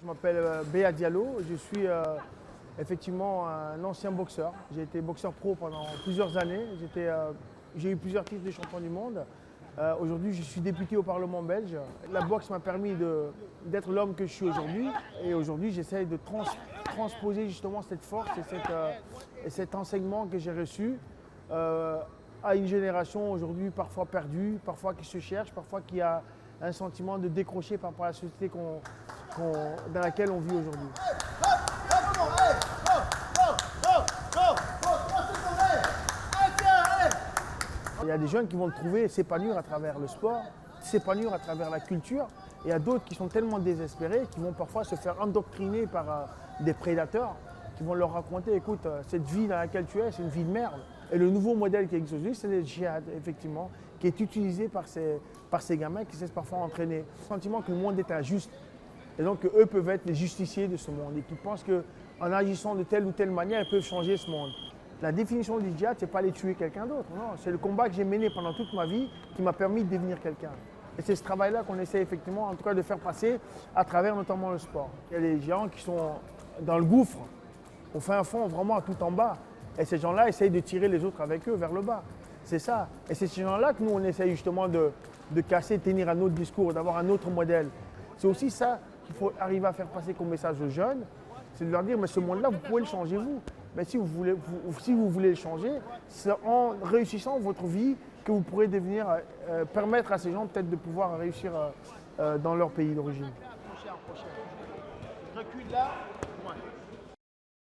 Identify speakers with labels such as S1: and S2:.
S1: Je m'appelle Béa Diallo, je suis effectivement un ancien boxeur. J'ai été boxeur pro pendant plusieurs années, j'ai eu plusieurs titres de champion du monde. Aujourd'hui, je suis député au Parlement belge. La boxe m'a permis d'être l'homme que je suis aujourd'hui. Et aujourd'hui, j'essaie de transposer justement cette force et cet enseignement que j'ai reçu à une génération aujourd'hui parfois perdue, parfois qui se cherche, parfois qui a un sentiment de décrocher par rapport à la société dans laquelle on vit aujourd'hui. Il y a des jeunes qui vont trouver s'épanouir à travers le sport, s'épanouir à travers la culture. Et il y a d'autres qui sont tellement désespérés qui vont parfois se faire endoctriner par des prédateurs qui vont leur raconter, écoute, cette vie dans laquelle tu es, c'est une vie de merde. Et le nouveau modèle qui existe aujourd'hui, c'est le djihad, effectivement, qui est utilisé par ces gamins qui se laissent parfois entraîner. Le sentiment que le monde est injuste. Et donc eux peuvent être les justiciers de ce monde et qui pensent qu'en agissant de telle ou telle manière, ils peuvent changer ce monde. La définition du djihad, ce n'est pas aller tuer quelqu'un d'autre. Non, c'est le combat que j'ai mené pendant toute ma vie qui m'a permis de devenir quelqu'un. Et c'est ce travail-là qu'on essaie effectivement, en tout cas, de faire passer à travers notamment le sport. Il y a des gens qui sont dans le gouffre, au fin fond, vraiment tout en bas. Et ces gens-là essayent de tirer les autres avec eux vers le bas. C'est ça. Et c'est ces gens-là que nous, on essaye justement de casser, de tenir un autre discours, d'avoir un autre modèle. C'est aussi ça qu'il faut arriver à faire passer comme message aux jeunes, c'est de leur dire, mais ce monde-là, vous pouvez le changer vous. Mais si vous voulez le changer, c'est en réussissant votre vie que vous pourrez permettre à ces gens peut-être de pouvoir réussir dans leur pays d'origine. Recule là.